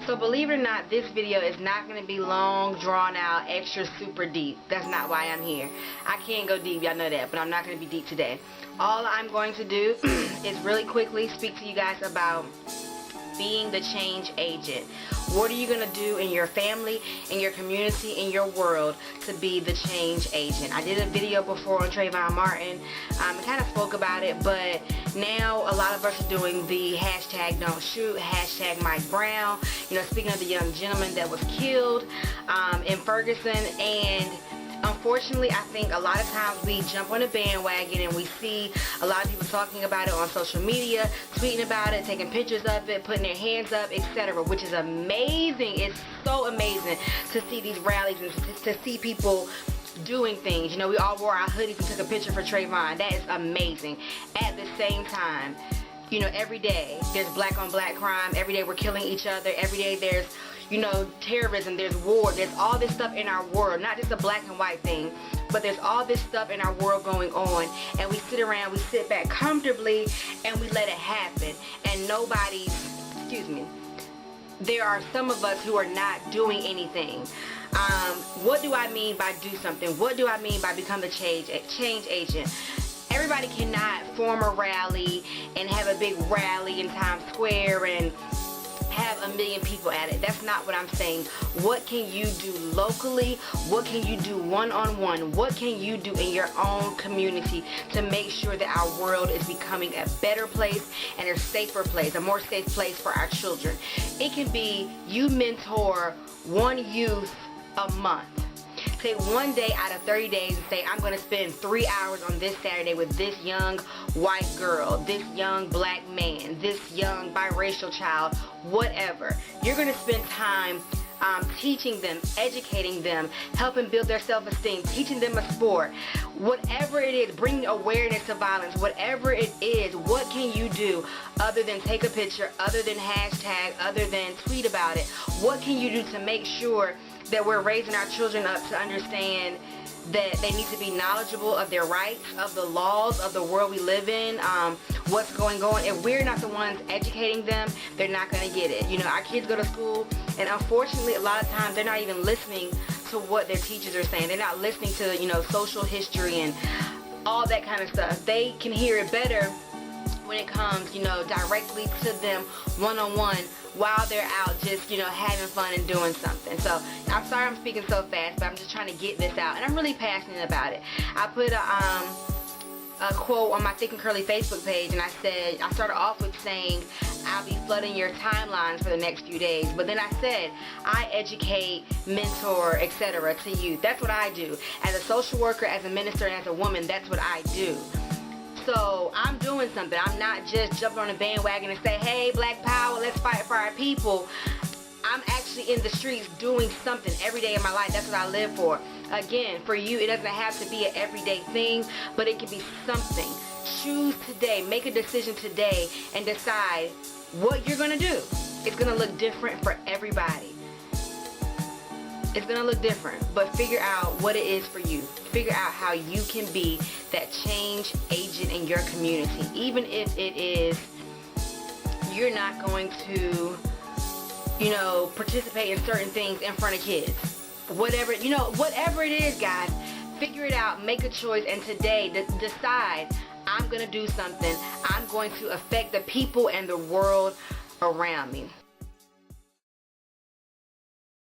So believe it or not, this video is not going to be long, drawn out, extra super deep. That's not why I'm here. I can't go deep, y'all know that, but I'm not going to be deep today. All I'm going to do is really quickly speak to you guys about being the change agent. What are you going to do in your family, in your community, in your world to be the change agent? I did a video before on Trayvon Martin. I kind of spoke about it, but now a lot of us are doing the hashtag don't shoot, hashtag Mike Brown. You know, speaking of the young gentleman that was killed in Ferguson, and unfortunately, I think a lot of times we jump on a bandwagon and we see a lot of people talking about it on social media, tweeting about it, taking pictures of it, putting their hands up, etc., which is amazing. It's so amazing to see these rallies and to see people doing things. You know, we all wore our hoodies and took a picture for Trayvon. That is amazing. At the same time, you know, every day there's black on black crime. Every day we're killing each other. Every day there's, you know, terrorism, there's war, there's all this stuff in our world, not just a black and white thing, but there's all this stuff in our world going on, and we sit around, we sit back comfortably, and we let it happen, and nobody's, there are some of us who are not doing anything. What do I mean by do something? What do I mean by become the change agent? Everybody cannot form a rally and have a big rally in Times Square and have 1 million people at it. That's not what I'm saying. What can you do locally? What can you do one-on-one? What can you do in your own community to make sure that our world is becoming a better place and a safer place, a more safe place for our children? It can be you mentor one youth a month. Take one day out of 30 days and say, I'm going to spend 3 hours on this Saturday with this young white girl, this young black man, this young biracial child, whatever. You're going to spend time teaching them, educating them, helping build their self-esteem, teaching them a sport. Whatever it is, bringing awareness to violence, whatever it is, what can you do other than take a picture, other than hashtag, other than tweet about it? What can you do to make sure that we're raising our children up to understand that they need to be knowledgeable of their rights, of the laws, of the world we live in, what's going on? If we're not the ones educating them, they're not going to get it. You know, our kids go to school, and unfortunately, a lot of times, they're not even listening to what their teachers are saying. They're not listening to, you know, social history and all that kind of stuff. They can hear it better when it comes, you know, directly to them one-on-one while they're out just, you know, having fun and doing something. So I'm sorry I'm speaking so fast, but I'm just trying to get this out, and I'm really passionate about it. I put a quote on my Thick and Curly Facebook page, and I said, I started off with saying, I'll be flooding your timelines for the next few days, but then I said, I educate, mentor, etc. to you. That's what I do. As a social worker, as a minister, and as a woman, that's what I do. So I'm doing something. I'm not just jumping on a bandwagon and say, hey, black power, let's fight for our people. I'm actually in the streets doing something every day of my life. That's what I live for. Again, for you, it doesn't have to be an everyday thing, but it can be something. Choose today, make a decision today, and decide what you're going to do. It's going to look different for everybody. It's going to look different, but figure out what it is for you. Figure out how you can be that change agent in your community. Even if it is, you're not going to, you know, participate in certain things in front of kids. Whatever, you know, whatever it is, guys, figure it out, make a choice, and today decide, I'm going to do something. I'm going to affect the people and the world around me.